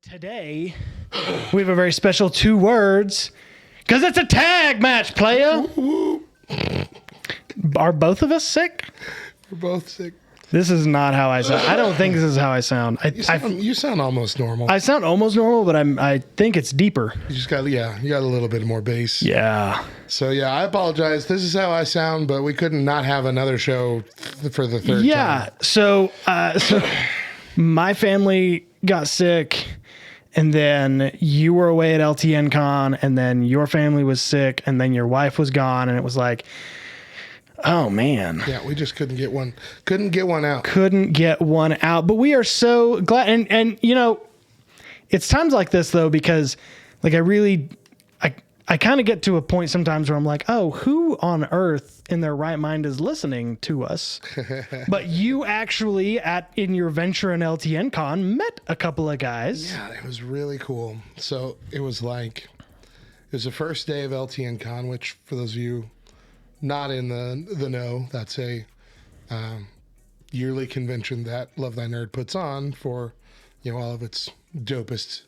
Today, we have a very special 2 words, because it's a tag match, playa. Are both of us sick? We're both sick. This is not how I sound. I don't think this is how I sound. You sound almost normal. I sound almost normal, but I think it's deeper. You just got, you got a little bit more bass. Yeah. So, I apologize. This is how I sound, but we couldn't not have another show for the third time. Yeah. So my family got sick, and then you were away at LTN Con, and then your family was sick, and then your wife was gone, and it was like, oh man. Yeah, we just couldn't get one out. Couldn't get one out. But we are so glad, and you know, it's times like this though, because like I kind of get to a point sometimes where I'm like, oh, who on earth in their right mind is listening to us? But you actually in your venture in LTN Con met a couple of guys. Yeah, it was really cool. So it was the first day of LTN Con, which for those of you not in the know, that's a yearly convention that Love Thy Nerd puts on for all of its dopest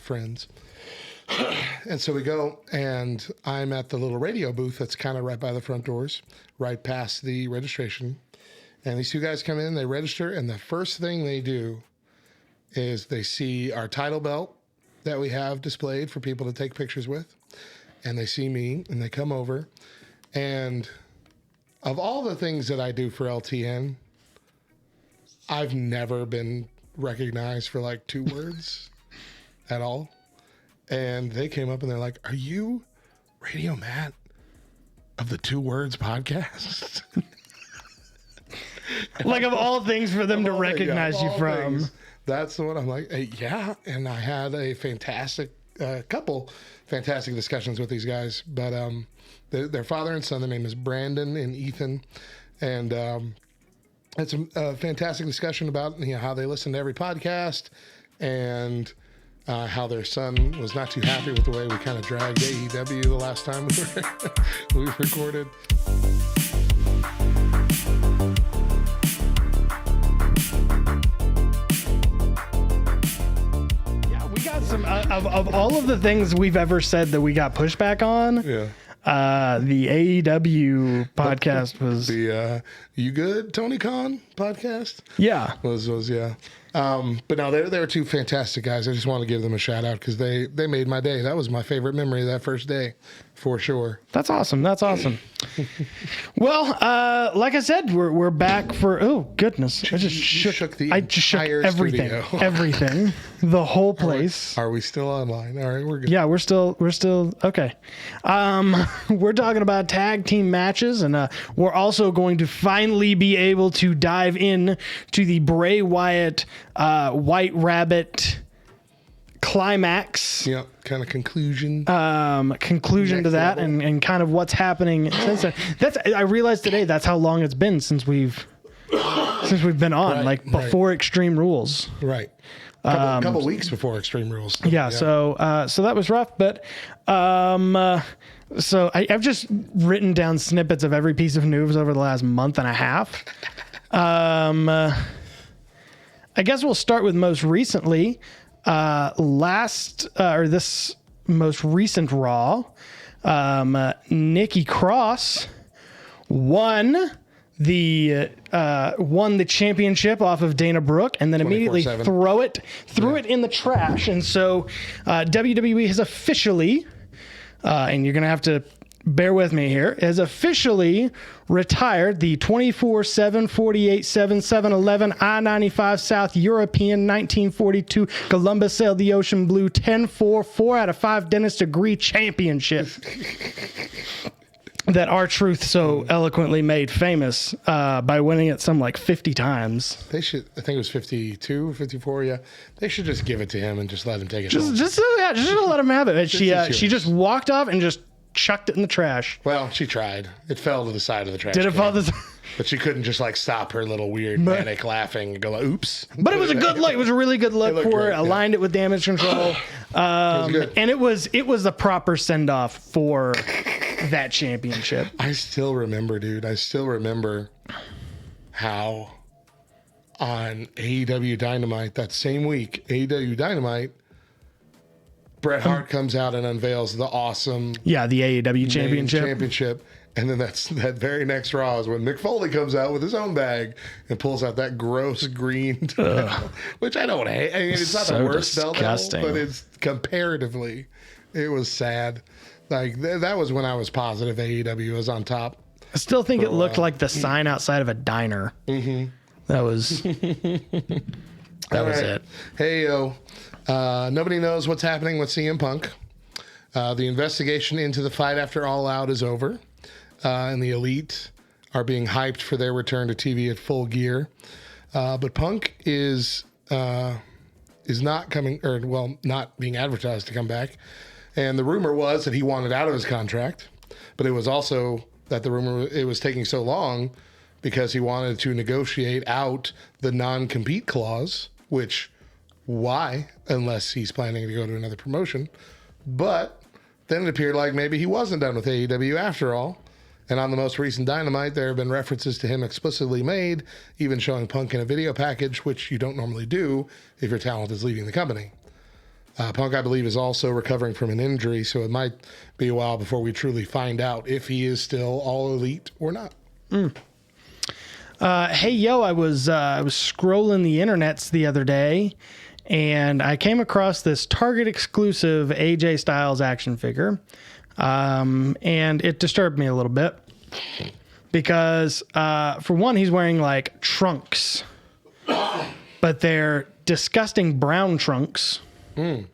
friends. And so we go, and I'm at the little radio booth that's kind of right by the front doors, right past the registration. And these 2 guys come in, they register, and the first thing they do is they see our title belt that we have displayed for people to take pictures with. And they see me, and they come over. And of all the things that I do for LTN, I've never been recognized for like 2 words at all. And they came up and they're like, "Are you Radio Matt of the 2 Words podcast?" Like of all things for them to recognize you from. Things, that's the one. I'm like, hey, yeah. And I had a couple fantastic discussions with these guys. But their father and son, their name is Brandon and Ethan. And it's a fantastic discussion about how they listen to every podcast and how their son was not too happy with the way we kind of dragged AEW the last time we recorded. Yeah, we got some of all of the things we've ever said that we got pushback on. Yeah. The AEW podcast was the You Good Tony Khan podcast. Yeah, was yeah. But no, they were 2 fantastic guys. I just want to give them a shout out because they made my day. That was my favorite memory of that first day, for sure. That's awesome. Well, like I said, we're back for. Oh goodness! I just shook everything, studio. Everything, the whole place. Are we still online? All right, we're good. Yeah, we're still okay. We're talking about tag team matches, and we're also going to finally be able to dive in to the Bray Wyatt White Rabbit climax. Yeah, kind of conclusion. Conclusion to that, and kind of what's happening since then. I realized today that's how long it's been since we've been on, before Extreme Rules. Right. A couple weeks before Extreme Rules. Yeah. So that was rough, but so I've just written down snippets of every piece of news over the last month and a half. I guess we'll start with most recently. This most recent Raw, Nikki Cross won the championship off of Dana Brooke, and then immediately threw it in the trash. And so WWE has officially, and you're gonna have to bear with me here, has officially retired the 24/7, 48/7, 7-Eleven, I-95 South European 1942 Columbus sailed the ocean blue 10-4, 4 out of 5 Dentist degree championship that R-Truth so eloquently made famous by winning it some 50 times. They should, I think it was 52 or 54, yeah. They should just give it to him and just let him take it home. Just let him have it. And she just walked off and just chucked it in the trash. Well, she tried. It fell to the side of the trash. Did it fall to the But she couldn't just stop her little weird manic laughing and go oops. But it was a good look. It was a really good look for her. Aligned it with Damage Control. It was good. And it was a proper send off for that championship. I still remember, dude. How on AEW Dynamite that same week, AEW Dynamite Bret Hart comes out and unveils the awesome the AEW championship. And then that very next Raw is when Mick Foley comes out with his own bag and pulls out that gross green belt, which I don't hate. I mean, it's not the worst belt, but it's comparatively, it was sad. Like that was when I was positive AEW was on top. I still think it looked like the sign outside of a diner. Mm-hmm. That was it. Hey, yo. Nobody knows what's happening with CM Punk. The investigation into the fight after All Out is over. And the Elite are being hyped for their return to TV at full gear. But Punk is not coming, not being advertised to come back. And the rumor was that he wanted out of his contract. But it was also that it was taking so long because he wanted to negotiate out the non-compete clause, which, why, unless he's planning to go to another promotion. But then it appeared like maybe he wasn't done with AEW after all. And on the most recent Dynamite, there have been references to him explicitly made, even showing Punk in a video package, which you don't normally do if your talent is leaving the company. Punk, I believe, is also recovering from an injury, so it might be a while before we truly find out if he is still All Elite or not. Hey, yo, I was scrolling the internets the other day, and I came across this Target exclusive AJ Styles action figure. And it disturbed me a little bit because, for one, he's wearing like trunks, but they're disgusting brown trunks. Like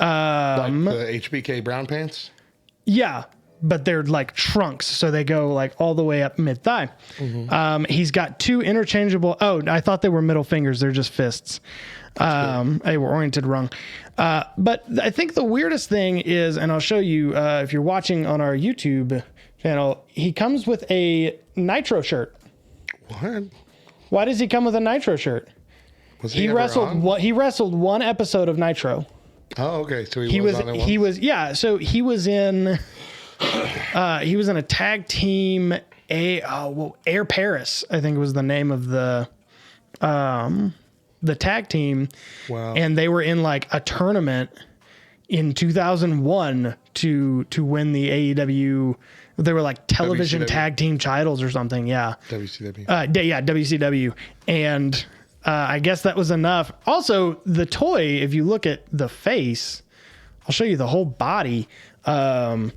the HBK brown pants? Yeah, but they're like trunks. So they go like all the way up mid thigh. Mm-hmm. He's got two interchangeable. Oh, I thought they were middle fingers. They're just fists. They were oriented wrong. But I think the weirdest thing is, and I'll show you if you're watching on our YouTube channel, he comes with a Nitro shirt. What? Why does he come with a Nitro shirt? Was he wrestled on? He wrestled one episode of Nitro. Oh, okay. So he was on it once? So he was in a tag team. Air Paris, I think was the name of the tag team. Wow. And they were in like a tournament in 2001 to win the AEW. They were like television WCW. Tag team titles or something. Yeah. WCW. WCW. And I guess that was enough. Also, the toy, if you look at the face, I'll show you the whole body. You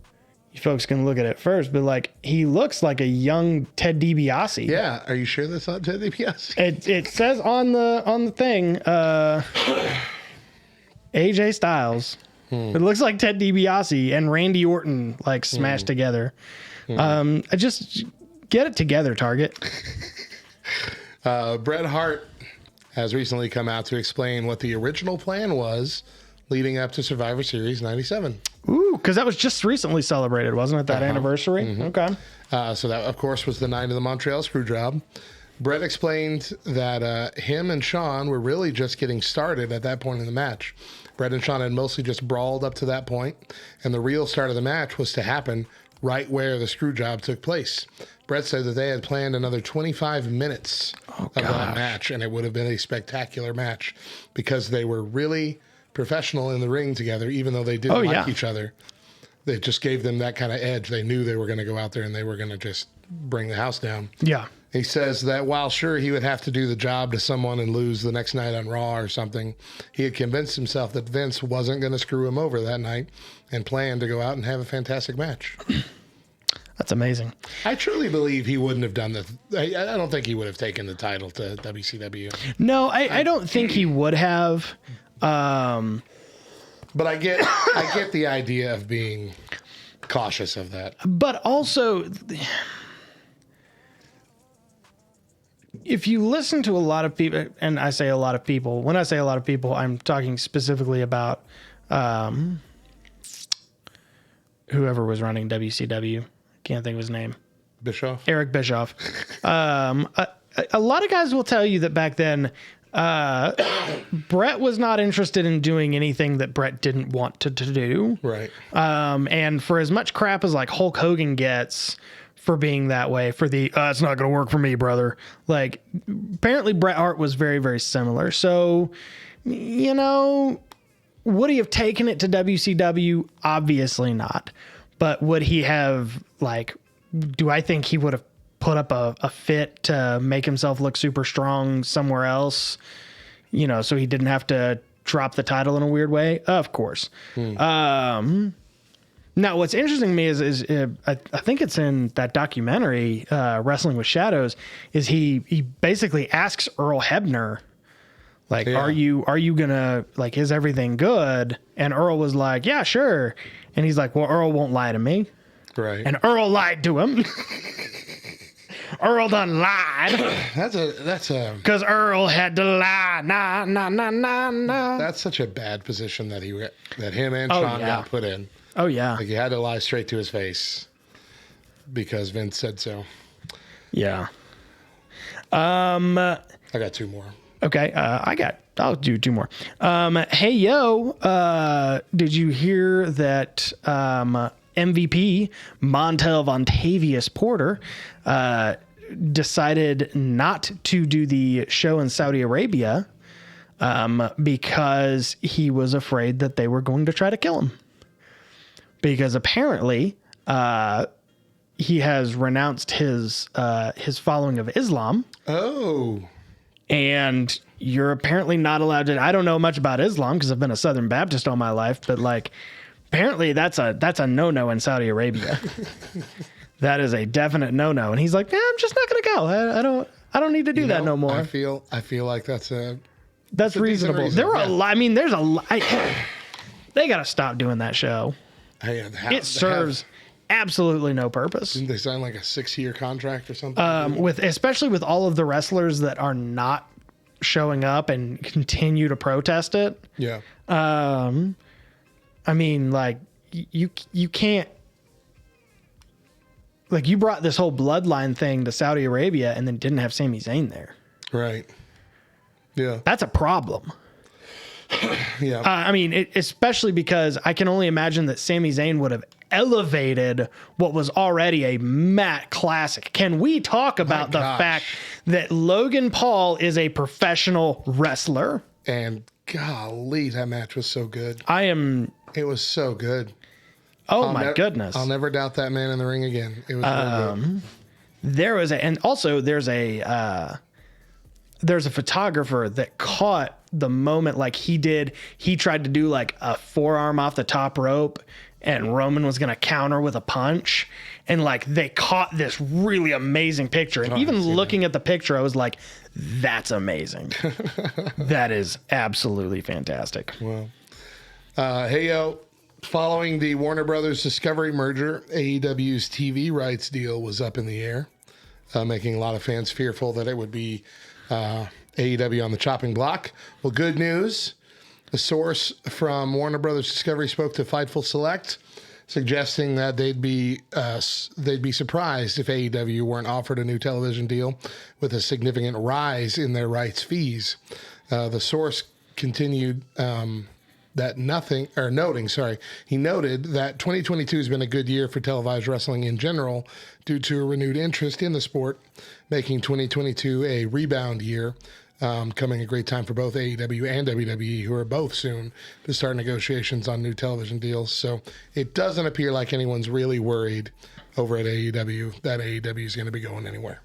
folks can look at it first, but like he looks like a young Ted DiBiase. Yeah, are you sure that's not Ted DiBiase? It says on the thing, AJ Styles. It looks like Ted DiBiase and Randy Orton like smashed together. I just get it together, Target. Bret Hart has recently come out to explain what the original plan was leading up to Survivor Series 97. Ooh, because that was just recently celebrated, wasn't it? That anniversary? Mm-hmm. Okay. So that, of course, was the night of the Montreal Screwjob. Bret explained that him and Shawn were really just getting started at that point in the match. Bret and Shawn had mostly just brawled up to that point, and the real start of the match was to happen right where the Screwjob took place. Bret said that they had planned another 25 minutes of that match, and it would have been a spectacular match because they were really professional in the ring together, even though they didn't like each other. They just gave them that kind of edge. They knew they were going to go out there and they were going to just bring the house down. Yeah. He says that while sure he would have to do the job to someone and lose the next night on Raw or something, he had convinced himself that Vince wasn't going to screw him over that night and planned to go out and have a fantastic match. That's amazing. I truly believe he wouldn't have done that. I don't think he would have taken the title to WCW. No, I don't think he would have. But I get the idea of being cautious of that. But also, if you listen to a lot of people, and I say a lot of people, when I say a lot of people, I'm talking specifically about whoever was running WCW. Can't think of his name. Bischoff? Eric Bischoff. A lot of guys will tell you that back then, Bret was not interested in doing anything that Bret didn't want to do. Right. And for as much crap as like Hulk Hogan gets for being that way, for the, it's not going to work for me, brother. Like, apparently Bret Hart was very, very similar. So, you know, would he have taken it to WCW? Obviously not. But would he have, like, do I think he would have put up a fit to make himself look super strong somewhere else, you know, so he didn't have to drop the title in a weird way? Of course. Now, what's interesting to me is I think it's in that documentary, Wrestling with Shadows, is he basically asks Earl Hebner, like, are you gonna, like, is everything good? And Earl was like, yeah, sure. And he's like, well, Earl won't lie to me. Right. And Earl lied to him. Earl done lied. That's a because Earl had to lie. Nah. That's such a bad position that him and Sean got put in. Oh yeah. Like, you had to lie straight to his face because Vince said so. Yeah. I got two more. Okay. I'll do two more. Hey yo, did you hear that MVP Montel Vontavious Porter decided not to do the show in Saudi Arabia because he was afraid that they were going to try to kill him? Because apparently he has renounced his following of Islam. Oh. And you're apparently not allowed to. I don't know much about Islam because I've been a Southern Baptist all my life, but like apparently that's a no-no in Saudi Arabia. That is a definite no-no. And he's like, I'm just not going to go. I don't need to do that no more. I feel like that's reasonable. There are a lot. I mean, there's a lot. They got to stop doing that show. It serves absolutely no purpose. Didn't they sign like a 6-year contract or something? Especially with all of the wrestlers that are not showing up and continue to protest it. Yeah. I mean, like you can't, like, you brought this whole bloodline thing to Saudi Arabia and then didn't have Sami Zayn there. Right. Yeah. That's a problem. Yeah. I mean, especially because I can only imagine that Sami Zayn would have elevated what was already a Matt classic. Can we talk about the fact that Logan Paul is a professional wrestler? And golly, that match was so good. It was so good. Oh my goodness. I'll never doubt that man in the ring again. It was really good. There's a photographer that caught the moment, like he tried to do like a forearm off the top rope and Roman was going to counter with a punch. And like they caught this really amazing picture. And even looking at the picture, I was like, that's amazing. That is absolutely fantastic. Well, hey, yo, following the Warner Brothers Discovery merger, AEW's TV rights deal was up in the air, making a lot of fans fearful that it would be AEW on the chopping block. Well, good news. A source from Warner Brothers Discovery spoke to Fightful Select, suggesting that they'd be surprised if AEW weren't offered a new television deal with a significant rise in their rights fees. The source continued noting he noted that 2022 has been a good year for televised wrestling in general due to a renewed interest in the sport, making 2022 a rebound year. Coming a great time for both AEW and WWE, who are both soon to start negotiations on new television deals. So it doesn't appear like anyone's really worried over at AEW that AEW is going to be going anywhere.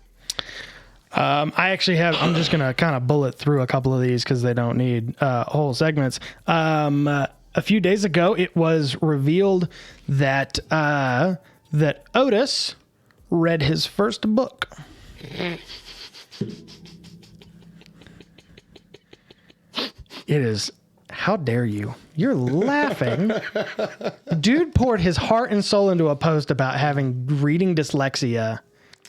I'm just going to kind of bullet through a couple of these because they don't need whole segments. A few days ago, it was revealed that Otis read his first book. It is, how dare you? You're laughing. Dude poured his heart and soul into a post about reading dyslexia.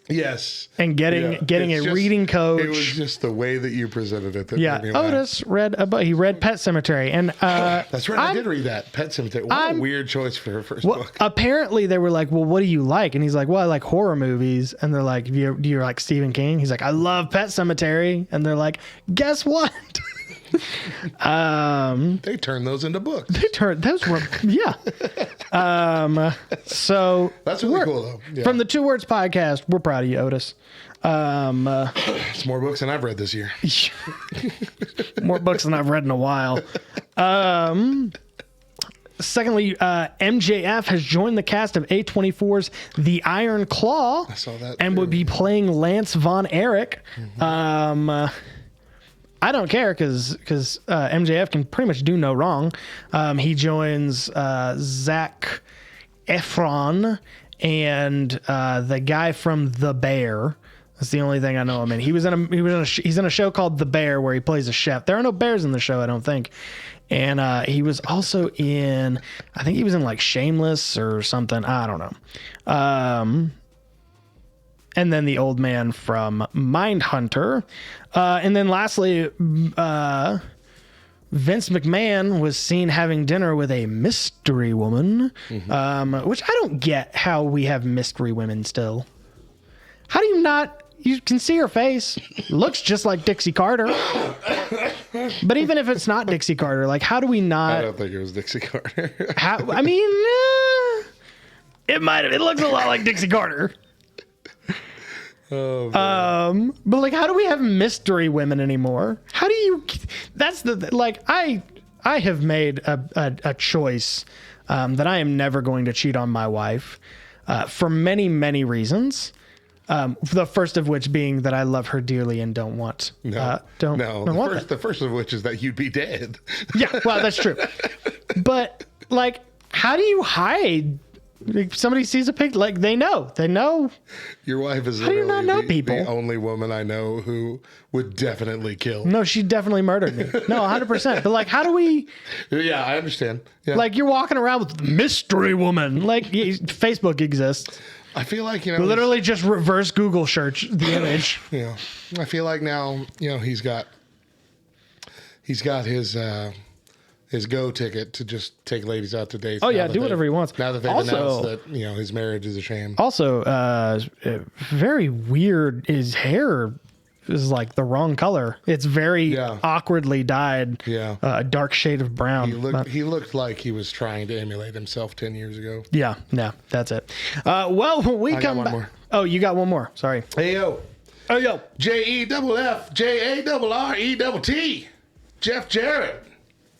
Yes. And getting a reading coach. It was just the way that you presented it that made me laugh. Otis read a book. He read Pet Sematary. And that's right. I did read that. Pet Sematary. What a weird choice for her first book. Apparently they were like, well, what do you like? And he's like, well, I like horror movies. And they're like, do you like Stephen King? He's like, I love Pet Sematary. And they're like, guess what? They turned those into books. Those were, yeah. So That's really cool, though. Yeah. From the Two Words podcast, we're proud of you, Otis. It's more books than I've read this year. More books than I've read in a while. Secondly, MJF has joined the cast of A24's The Iron Claw. I saw that. And would be playing Lance Von Erich. I don't care because MJF can pretty much do no wrong. He joins Zac Efron and the guy from The Bear. That's the only thing I know him in. He's in a show called The Bear where he plays a chef. There are no bears in the show, I don't think. And he was also in, I think he was in like Shameless or something. I don't know. And then the old man from Mindhunter. And then lastly, Vince McMahon was seen having dinner with a mystery woman, which I don't get how we have mystery women still. How do you not? You can see her face. Looks just like Dixie Carter. But even if it's not Dixie Carter, like, how do we not? I don't think it was Dixie Carter. I mean, it might have. It looks a lot like Dixie Carter. Oh, man. But like, how do we have mystery women anymore? How do you? That's the like. I have made a choice that I am never going to cheat on my wife for many, many reasons. The first of which being that I love her dearly and don't want The first of which is that you'd be dead. Yeah, well, that's true. But like, how do you hide? If somebody sees a picture, like they know. Your wife is How do you not know people? The only woman I know who would definitely kill. No, she definitely murdered me. No, 100%. But like, how do we? Yeah, I understand. Yeah. Like, you're walking around with mystery woman. Like, Facebook exists. I feel like, literally just reverse Google search the image. Yeah. I feel like now, he's got his go ticket to just take ladies out to dates. Oh yeah, do whatever he wants. Now that they've announced that, his marriage is a shame. Also, very weird. His hair is like the wrong color. It's very awkwardly dyed. Yeah. Dark shade of brown. He looked like he was trying to emulate himself 10 years ago. Yeah, that's it. Well, when we come back. More. Oh, you got one more. Sorry. Hey, yo. Oh, yo. JEFFJARRETT. Jeff Jarrett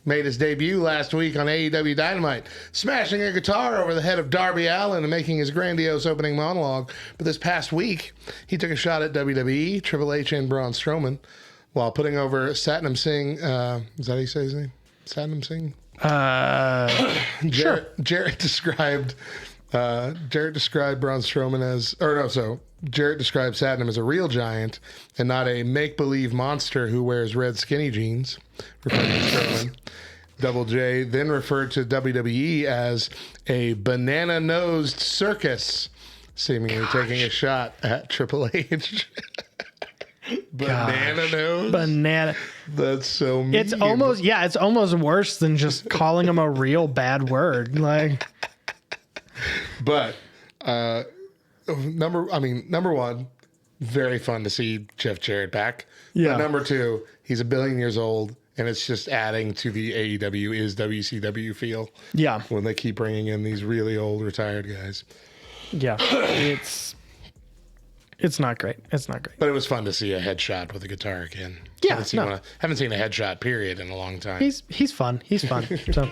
made his debut last week on AEW Dynamite, smashing a guitar over the head of Darby Allin and making his grandiose opening monologue. But this past week, he took a shot at WWE, Triple H, and Braun Strowman while putting over Satnam Singh. Is that how you say his name? Satnam Singh? Sure. Jarrett described Braun Strowman as, Jarrett described Satnam as a real giant and not a make-believe monster who wears red skinny jeans, referring to Strowman. Double J then referred to WWE as a banana-nosed circus, seemingly taking a shot at Triple H. Banana nose? Banana. That's so mean. It's almost worse than just calling him a real bad word. Like, but number one, very fun to see Jeff Jarrett back. Yeah. But number two, he's 1 billion years old, and it's just adding to the AEW is WCW feel. Yeah. When they keep bringing in these really old retired guys. Yeah. It's not great. It's not great. But it was fun to see a headshot with a guitar again. Yeah. Haven't seen a headshot period in a long time. He's fun. He's fun. So.